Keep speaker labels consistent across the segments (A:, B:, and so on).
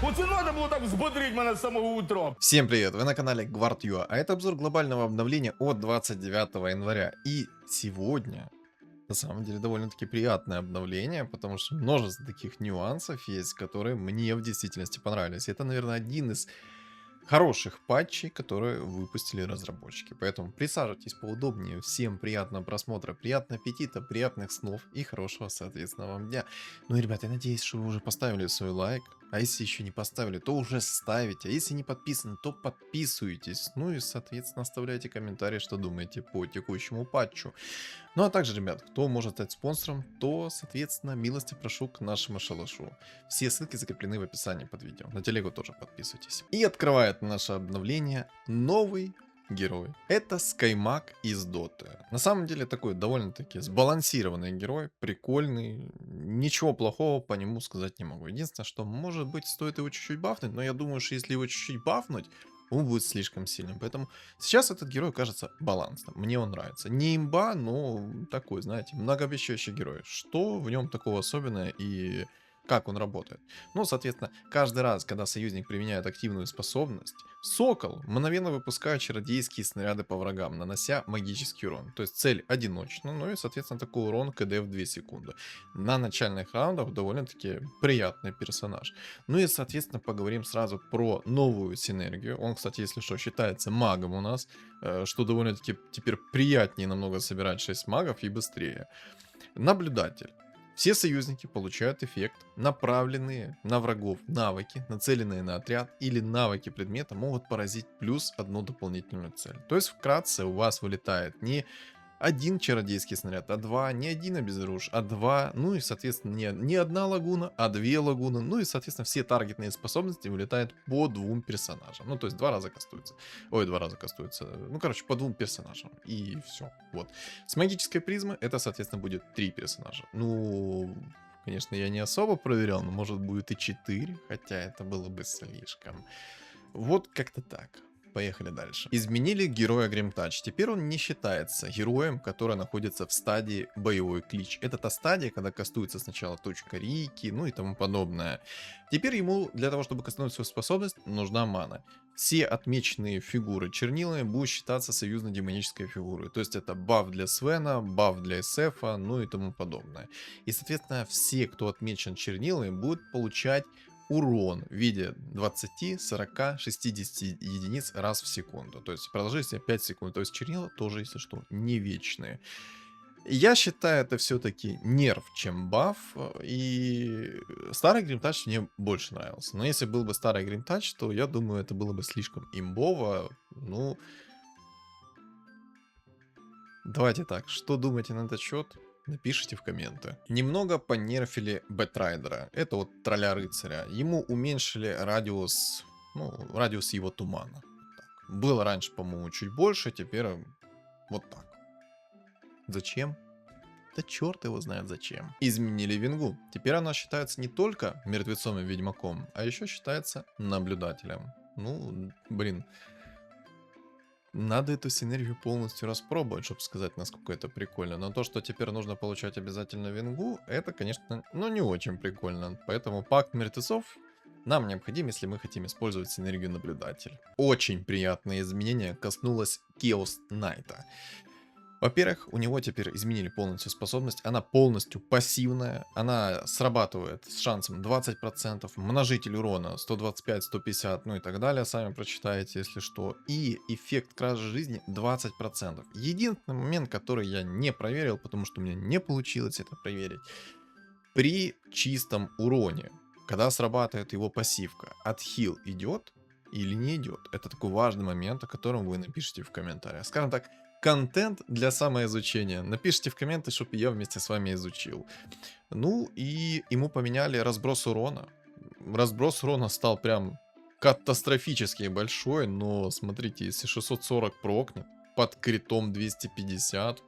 A: Оце надо було так взбодрить мене з самого утра.
B: Всем привет, вы на канале GuardUA, а это обзор глобального обновления от 29 января. И сегодня, на самом деле, довольно-таки приятное обновление, потому что множество таких нюансов есть, которые мне в действительности понравились. Это, наверное, один из хороших патчей, которые выпустили разработчики. Поэтому присаживайтесь поудобнее, всем приятного просмотра, приятного аппетита, приятных снов и хорошего, соответственно, вам дня. Ну и, ребят, я надеюсь, что вы уже поставили свой лайк, а если еще не поставили, то уже ставите, а если не подписаны, то подписывайтесь, ну и, соответственно, оставляйте комментарии, что думаете по текущему патчу. Ну а также, ребят, кто может стать спонсором, то, соответственно, милости прошу к нашему шалашу. Все ссылки закреплены в описании под видео. На телегу тоже подписывайтесь. И открывает наше обновление новый герой. Это Skymag из Доты. На самом деле такой довольно-таки сбалансированный герой, прикольный. Ничего плохого по нему сказать не могу. Единственное, что может быть стоит его чуть-чуть бафнуть, но я думаю, что если его чуть-чуть бафнуть, он будет слишком сильным. Поэтому сейчас этот герой кажется балансным. Мне он нравится. Не имба, но такой, знаете, многообещающий герой. Что в нем такого особенного и как он работает? Ну, соответственно, каждый раз, когда союзник применяет активную способность, Сокол мгновенно выпускает чародейские снаряды по врагам, нанося магический урон. То есть цель одиночна, ну и, соответственно, такой урон КД в 2 секунды. На начальных раундах довольно-таки приятный персонаж. Ну и, соответственно, поговорим сразу про новую синергию. Он, кстати, если что, считается магом у нас, что довольно-таки теперь приятнее намного собирать 6 магов и быстрее. Наблюдатель. Все союзники получают эффект, направленные на врагов навыки, нацеленные на отряд или навыки предмета могут поразить плюс одну дополнительную цель. То есть вкратце у вас вылетает не один чародейский снаряд, а два, не один обезоружь, а два, ну и, соответственно, не одна лагуна, а две лагуны, ну и, соответственно, все таргетные способности вылетают по двум персонажам, ну, то есть 2 раза кастуется, ой, 2 раза кастуется, ну, короче, по двум персонажам, и все, вот. С магической призмы это, соответственно, будет 3 персонажа, ну, конечно, я не особо проверял, но может будет и 4, хотя это было бы слишком, вот как-то так. Поехали дальше. Изменили героя Гримтач. Теперь он не считается героем, который находится в стадии боевой клич. Это та стадия, когда кастуется сначала точка Рики, ну и тому подобное. Теперь ему для того, чтобы кастовать свою способность, нужна мана. Все отмеченные фигуры чернилами будут считаться союзной демонической фигурой. То есть это баф для Свена, баф для СФ, ну и тому подобное. И, соответственно, все, кто отмечен чернилами, будут получать урон в виде 20, 40, 60 единиц раз в секунду. То есть продолжительность 5 секунд. То есть чернила тоже, если что, не вечные. Я считаю, это все-таки нерв, чем баф. И старый Гримтач мне больше нравился. Но если был бы старый Гримтач, то я думаю, это было бы слишком имбово. Ну, давайте так, что думаете на этот счет? Напишите в комменты. Немного понерфили Бэтрайдера. Это вот тролля-рыцаря. Ему уменьшили радиус, ну, радиус его тумана. Так. Было раньше, по-моему, чуть больше, теперь вот так. Зачем? Да черт его знает зачем. Изменили Вингу. Теперь она считается не только мертвецом и ведьмаком, а еще считается наблюдателем. Ну, блин. Надо эту синергию полностью распробовать, чтобы сказать, насколько это прикольно. Но то, что теперь нужно получать обязательно вингу, это, конечно, ну не очень прикольно. Поэтому пакт мертвецов нам необходим, если мы хотим использовать синергию наблюдатель. Очень приятное изменение коснулось Chaos Найта. Во-первых, у него теперь изменили полностью способность, она полностью пассивная, она срабатывает с шансом 20%, множитель урона 125, 150, ну и так далее, сами прочитаете, если что, и эффект кражи жизни 20%. Единственный момент, который я не проверил, потому что у меня не получилось это проверить, при чистом уроне, когда срабатывает его пассивка, отхил идет или не идет? Это такой важный момент, о котором вы напишите в комментариях. Скажем так, контент для самоизучения. Напишите в комменты, чтобы я вместе с вами изучил. Ну и ему поменяли разброс урона. Разброс урона стал прям катастрофически большой, но смотрите, если 640 прокнет, под критом 250,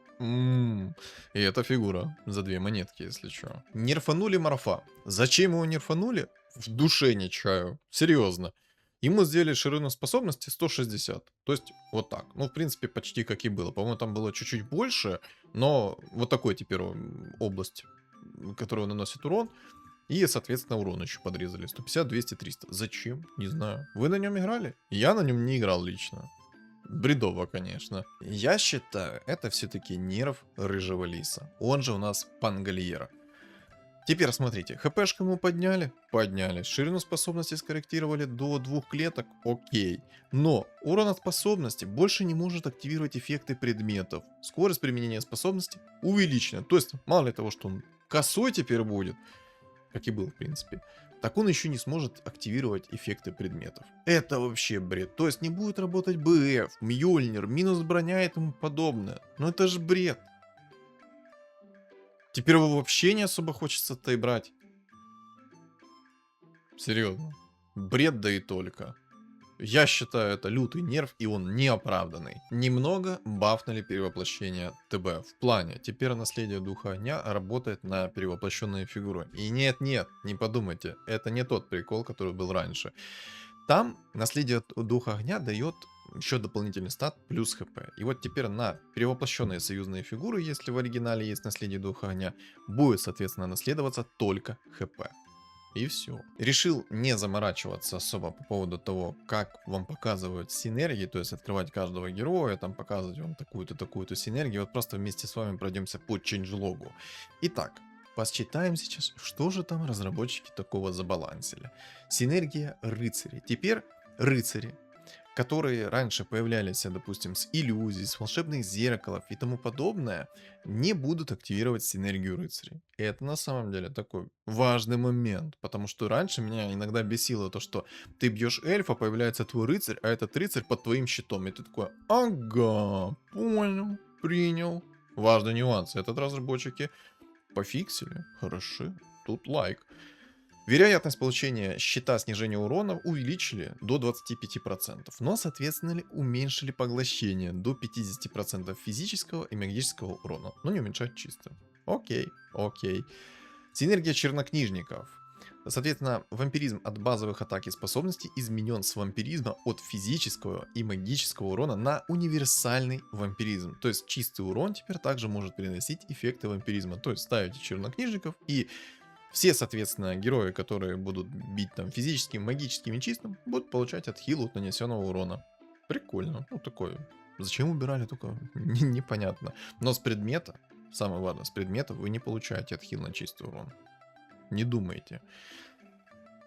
B: и это фигура за 2 монетки, если что. Нерфанули Морфа. Зачем его нерфанули? В душе не чаю. Серьезно. Ему сделали ширину способности 160. То есть вот так. Ну, в принципе, почти как и было. По-моему, там было чуть-чуть больше, но вот такой теперь область, которую наносит урон. И, соответственно, урон еще подрезали. 150, 200, 300. Зачем? Не знаю. Вы на нем играли? Я на нем не играл лично. Бредово, конечно. Я считаю, это все-таки нерв рыжего лиса. Он же у нас Пангольера. Теперь смотрите, хпшку ему подняли? Подняли. Ширину способности скорректировали до 2 клеток? Окей. Но урон от способности больше не может активировать эффекты предметов. Скорость применения способности увеличена. То есть, мало ли того, что он косой теперь будет, как и был, в принципе, так он еще не сможет активировать эффекты предметов. Это вообще бред. То есть не будет работать БФ, Мьёльнир, минус броня и тому подобное. Но это же бред. Теперь его вообще не особо хочется-то и брать. Серьезно. Бред да и только. Я считаю, это лютый нерв, и он неоправданный. Немного бафнули перевоплощение ТБ. В плане, теперь наследие Духа Огня работает на перевоплощенные фигуры. И нет, не подумайте, это не тот прикол, который был раньше. Там наследие Духа Огня дает еще дополнительный стат плюс хп. И вот теперь на перевоплощенные союзные фигуры, если в оригинале есть наследие Духа Огня, будет, соответственно, наследоваться только хп. И все. Решил не заморачиваться особо по поводу того, как вам показывают синергии, то есть открывать каждого героя, там показывать вам такую-то синергию. Вот просто вместе с вами пройдемся по чейнджлогу. Итак, посчитаем сейчас, что же там разработчики такого забалансили. Синергия рыцарей. Теперь рыцари, которые раньше появлялись, допустим, с иллюзий, с волшебных зеркалов и тому подобное, не будут активировать синергию рыцарей. И это на самом деле такой важный момент, потому что раньше меня иногда бесило то, что ты бьешь эльфа, появляется твой рыцарь, а этот рыцарь под твоим щитом. И ты такой, ага, понял, принял. Важный нюанс. Этот разработчики пофиксили. Хорошо, тут лайк. Вероятность получения щита снижения урона увеличили до 25%, но, соответственно, уменьшили поглощение до 50% физического и магического урона, но не уменьшать чисто. Окей. Синергия чернокнижников. Соответственно, вампиризм от базовых атак и способностей изменен с вампиризма от физического и магического урона на универсальный вампиризм. То есть чистый урон теперь также может переносить эффекты вампиризма. То есть ставите чернокнижников и все, соответственно, герои, которые будут бить там физическим, магическим и чистым, будут получать отхил от нанесенного урона. Прикольно. Ну, такое. Зачем убирали, только непонятно. Но с предмета, самое важное, с предмета вы не получаете отхил на чистый урон. Не думайте.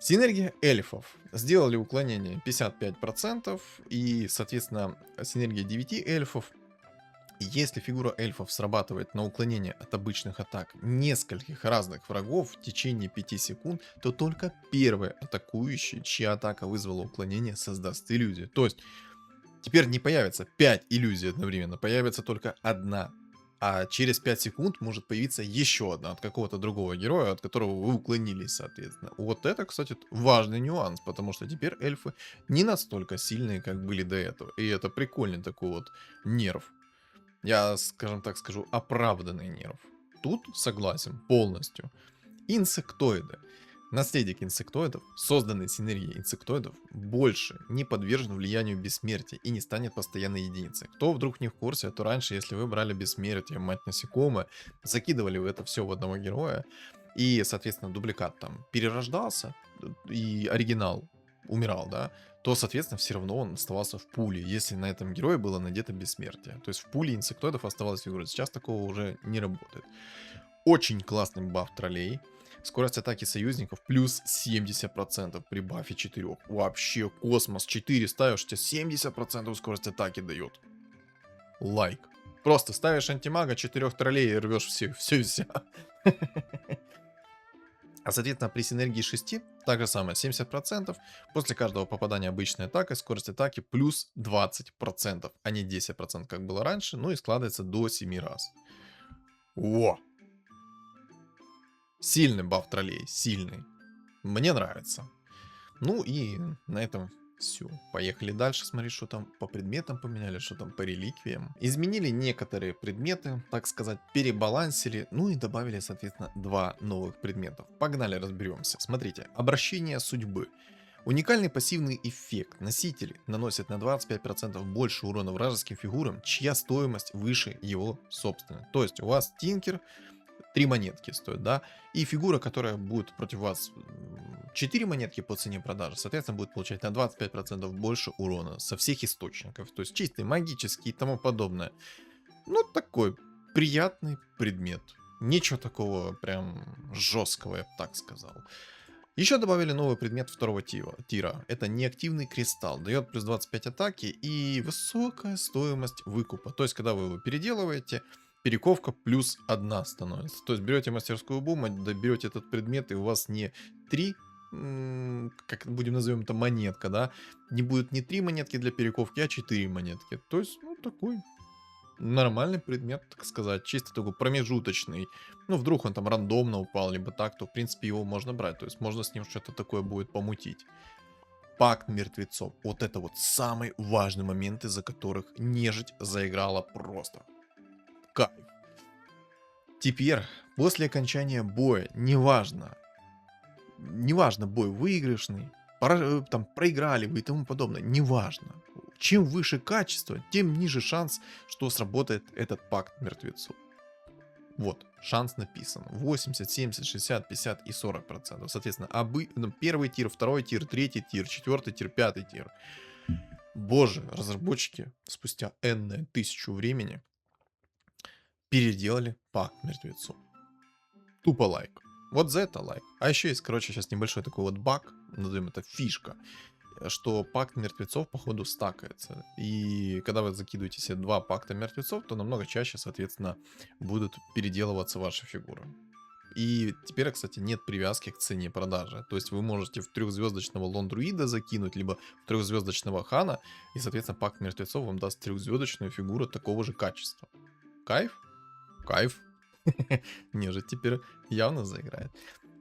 B: Синергия эльфов. Сделали уклонение 55%. И, соответственно, синергия 9 эльфов. Если фигура эльфов срабатывает на уклонение от обычных атак нескольких разных врагов в течение 5 секунд, то только первый атакующий, чья атака вызвала уклонение, создаст иллюзию. То есть теперь не появится 5 иллюзий одновременно, появится только одна. А через 5 секунд может появиться еще одна от какого-то другого героя, от которого вы уклонились, соответственно. Вот это, кстати, важный нюанс, потому что теперь эльфы не настолько сильные, как были до этого. И это прикольный такой вот нерв. Я, скажем так скажу, оправданный нерв. Тут согласен полностью. Инсектоиды. Наследник инсектоидов, созданный синергией инсектоидов, больше не подвержен влиянию бессмертия и не станет постоянной единицей. Кто вдруг не в курсе, то раньше, если вы брали бессмертие, мать насекомое, закидывали вы это все в одного героя, и, соответственно, дубликат там перерождался, и оригинал умирал, да, то, соответственно, все равно он оставался в пуле, если на этом герое было надето бессмертие. То есть в пуле инсектоидов оставалась фигура. Сейчас такого уже не работает. Очень классный баф троллей. Скорость атаки союзников плюс 70% при бафе 4. Вообще космос. 4 ставишь, тебе 70% скорость атаки дает. Лайк. Просто ставишь антимага, 4 троллей и рвешь все. А, соответственно, при синергии 6 так же самое, 70%. После каждого попадания обычной атакой скорость атаки плюс 20%, а не 10%, как было раньше. Ну и складывается до 7 раз. О! Сильный баф троллей, сильный. Мне нравится. Ну и на этом все. Поехали дальше смотреть, что там по предметам поменяли, что там по реликвиям. Изменили некоторые предметы, так сказать, перебалансили, ну и добавили, соответственно, 2 новых предметов. Погнали, разберемся. Смотрите, обращение судьбы. Уникальный пассивный эффект. Носители наносят на 25% больше урона вражеским фигурам, чья стоимость выше его собственной. То есть у вас Тинкер 3 монетки стоит, да, и фигура, которая будет против вас 4 монетки по цене продажи, соответственно, будет получать на 25% больше урона со всех источников, то есть чистый, магический и тому подобное. Ну, такой приятный предмет. Ничего такого прям жесткого, я бы так сказал. Еще добавили новый предмет второго тира. Это неактивный кристалл. Дает плюс 25 атаки и высокая стоимость выкупа. То есть, когда вы его переделываете, перековка плюс 1 становится. То есть, берете мастерскую бума, берете этот предмет, и у вас не 3, как будем назовем это, монетка, да? Не будет не 3 монетки для перековки, а 4 монетки. То есть, ну, такой нормальный предмет, так сказать, чисто такой промежуточный. Ну, вдруг он там рандомно упал, либо так, то, в принципе, его можно брать. То есть, можно с ним что-то такое будет помутить. Пакт мертвецов. Вот это вот самый важный момент, из-за которых нежить заиграла просто. Кайф. Теперь, после окончания боя, неважно, бой выигрышный, там проиграли вы и тому подобное, неважно. Чем выше качество, тем ниже шанс, что сработает этот пакт мертвецов. Вот, шанс написан. 80, 70, 60, 50 и 40%. Соответственно, первый тир, второй тир, третий тир, четвертый тир, пятый тир. Боже, разработчики спустя энное тысячу времени переделали пакт мертвецов. Тупо лайк. Вот за это лайк. А еще есть, короче, сейчас небольшой такой вот баг, назовем это фишка, что пакт мертвецов походу стакается. И когда вы закидываете себе 2 пакта мертвецов, то намного чаще, соответственно, будут переделываться ваши фигуры. И теперь, кстати, нет привязки к цене продажи. То есть вы можете в 3-звездочного лондруида закинуть, либо в 3-звездочного хана, и, соответственно, пакт мертвецов вам даст 3-звездочную фигуру такого же качества. Кайф? Кайф. Нежить теперь явно заиграет.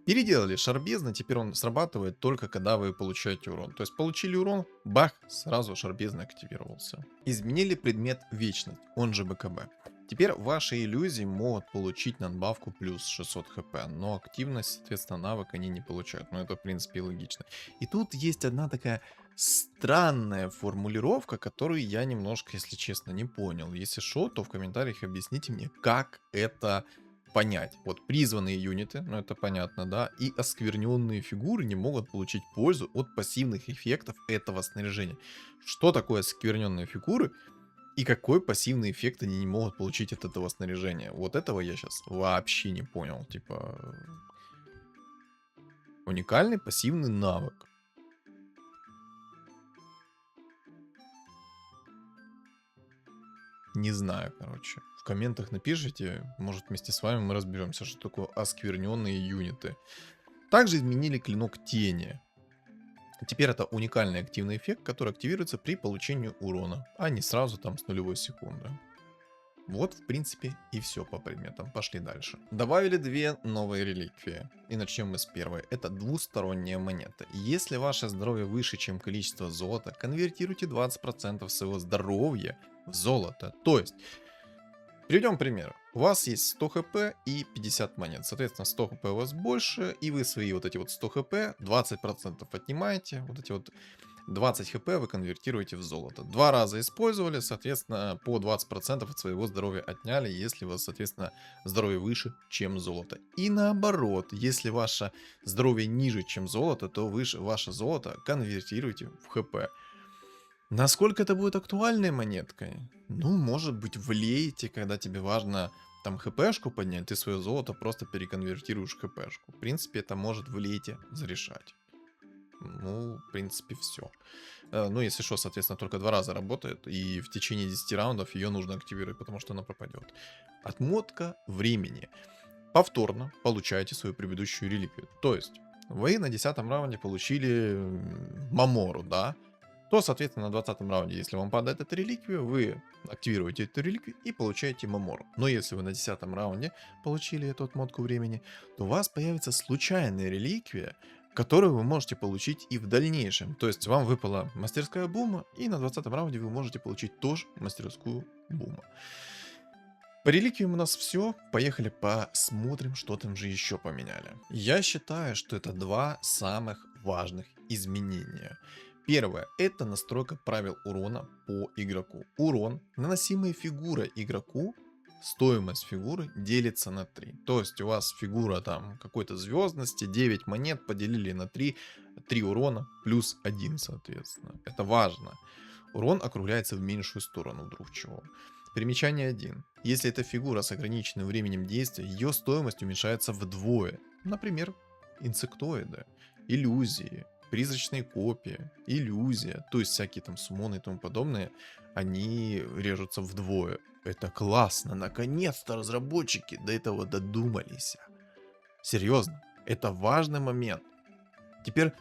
B: Переделали шар бездны, теперь он срабатывает только когда вы получаете урон. То есть получили урон, бах, сразу шар бездны активировался. Изменили предмет вечность, он же БКБ. Теперь ваши иллюзии могут получить надбавку плюс 600 хп, но активность, соответственно, навык они не получают. Но это, в принципе, логично. И тут есть одна такая странная формулировка, которую я немножко, если честно, не понял. Если что, то в комментариях объясните мне, как это понять. Вот призванные юниты, ну это понятно, да, и оскверненные фигуры не могут получить пользу от пассивных эффектов этого снаряжения. Что такое оскверненные фигуры и какой пассивный эффект они не могут получить от этого снаряжения? Вот этого я сейчас вообще не понял. Типа, уникальный пассивный навык. Не знаю, короче. В комментах напишите, может вместе с вами мы разберемся, что такое оскверненные юниты. Также изменили клинок тени. Теперь это уникальный активный эффект, который активируется при получении урона, а не сразу там с нулевой секунды. Вот, в принципе, и все по предметам. Пошли дальше. Добавили 2 новые реликвии. И начнем мы с первой. Это двусторонняя монета. Если ваше здоровье выше, чем количество золота, конвертируйте 20% своего здоровья в золото. То есть, приведем пример. У вас есть 100 хп и 50 монет. Соответственно, 100 хп у вас больше, и вы свои вот эти вот 100 хп 20% отнимаете. Вот эти вот 20 хп вы конвертируете в золото. 2 раза использовали, соответственно, по 20% от своего здоровья отняли, если у вас, соответственно, здоровье выше, чем золото. И наоборот, если ваше здоровье ниже, чем золото, то ваше золото конвертируйте в хп. Насколько это будет актуальной монеткой? Ну, может быть, в лейте, когда тебе важно там хпшку поднять, ты свое золото просто переконвертируешь в хпшку. В принципе, это может в лейте зарешать. Ну, в принципе, все. Ну, если что, соответственно, только 2 раза работает, и в течение 10 раундов ее нужно активировать, потому что она пропадет. Отмотка времени. Повторно получаете свою предыдущую реликвию. То есть, вы на 10 раунде получили Мамору, да? То, соответственно, на 20 раунде, если вам падает эта реликвия, вы активируете эту реликвию и получаете Мамору. Но если вы на 10 раунде получили эту отмотку времени, то у вас появится случайная реликвия, которую вы можете получить и в дальнейшем. То есть вам выпала мастерская бума, и на 20 раунде вы можете получить тоже мастерскую буму. По реликвиям у нас все. Поехали посмотрим, что там же еще поменяли. Я считаю, что это 2 самых важных изменения. Первое — это настройка правил урона по игроку. Урон, наносимый фигурой игроку, стоимость фигуры делится на 3. То есть у вас фигура там какой-то звездности, 9 монет поделили на 3, 3 урона плюс 1, соответственно. Это важно. Урон округляется в меньшую сторону, вдруг чего. Примечание 1. Если эта фигура с ограниченным временем действия, ее стоимость уменьшается вдвое. Например, инсектоиды, иллюзии, призрачные копии, иллюзия, то есть всякие там суммоны и тому подобное, они режутся вдвое. Это классно, наконец-то разработчики до этого додумались. Серьезно, это важный момент. Теперь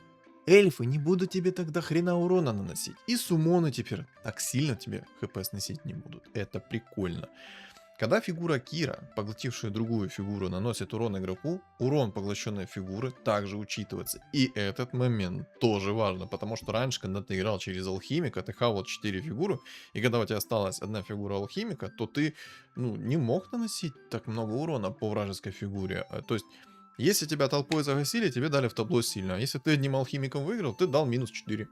B: эльфы не будут тебе тогда хрена урона наносить. И суммоны теперь так сильно тебе хп сносить не будут. Это прикольно. Когда фигура Кира, поглотившая другую фигуру, наносит урон игроку, урон поглощенной фигуры также учитывается. И этот момент тоже важно, потому что раньше, когда ты играл через алхимика, ты хавал 4 фигуры, и когда у тебя осталась одна фигура алхимика, то ты не мог наносить так много урона по вражеской фигуре. То есть, если тебя толпой загасили, тебе дали в табло сильно. А если ты одним алхимиком выиграл, ты дал минус 4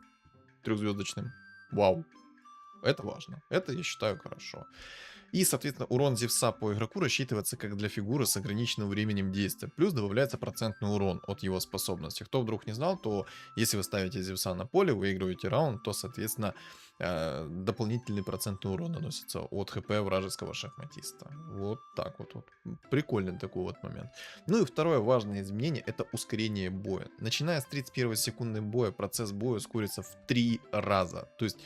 B: трехзвездочным. Вау. Это важно. Это, я считаю, хорошо. И, соответственно, урон Зевса по игроку рассчитывается как для фигуры с ограниченным временем действия. Плюс добавляется процентный урон от его способности. Кто вдруг не знал, то если вы ставите Зевса на поле, выигрываете раунд, то, соответственно, дополнительный процентный урон наносится от хп вражеского шахматиста. Вот так вот. Прикольный такой вот момент. Ну и второе важное изменение — это ускорение боя. Начиная с 31 секунды боя, процесс боя ускорится в 3 раза. То есть,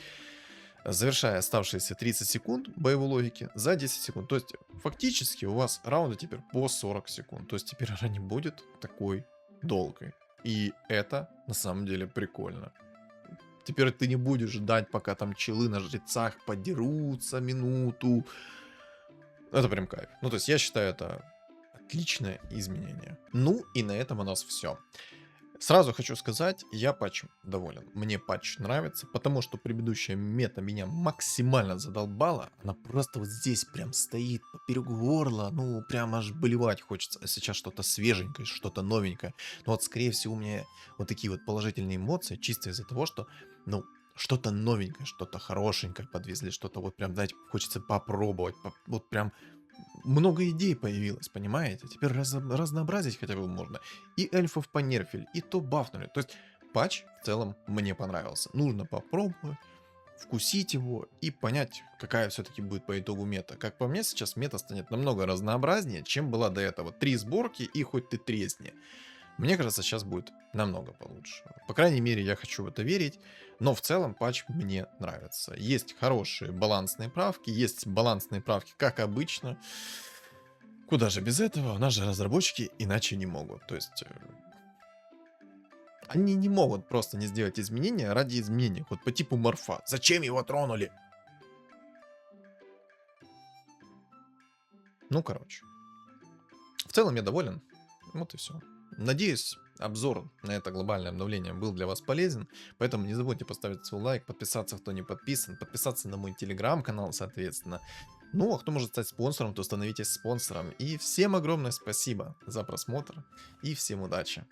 B: завершая оставшиеся 30 секунд боевой логики за 10 секунд. То есть, фактически у вас раунды теперь по 40 секунд. То есть, теперь она не будет такой долгой. И это на самом деле прикольно. Теперь ты не будешь ждать, пока там челы на жрецах подерутся минуту. Это прям кайф. Ну, то есть, я считаю, это отличное изменение. Ну, и на этом у нас все. Сразу хочу сказать, я патчем доволен. Мне патч нравится, потому что предыдущая мета меня максимально задолбала. Она просто вот здесь прям стоит, поперек горла, ну прям аж болевать хочется. А сейчас что-то свеженькое, что-то новенькое. Но вот скорее всего у меня вот такие вот положительные эмоции, чисто из-за того, что, что-то новенькое, что-то хорошенькое подвезли, что-то вот прям, знаете, хочется попробовать. Вот прям много идей появилось, понимаете? Теперь разнообразить хотя бы можно. И эльфов понерфили, и то бафнули. То есть патч в целом мне понравился. Нужно попробовать, вкусить его и понять, какая все-таки будет по итогу мета. Как по мне, сейчас мета станет намного разнообразнее, чем была до этого. 3 сборки и хоть ты тресни. Мне кажется, сейчас будет намного получше. По крайней мере, я хочу в это верить. Но в целом патч мне нравится. Есть хорошие балансные правки. Есть балансные правки, как обычно. Куда же без этого? У нас же разработчики иначе не могут. То есть, они не могут просто не сделать изменения ради изменений. Вот по типу морфа. Зачем его тронули? Ну, короче. В целом я доволен. Вот и все. Надеюсь, обзор на это глобальное обновление был для вас полезен, поэтому не забудьте поставить свой лайк, подписаться, кто не подписан, подписаться на мой телеграм-канал, соответственно. Ну, а кто может стать спонсором, то становитесь спонсором. И всем огромное спасибо за просмотр и всем удачи.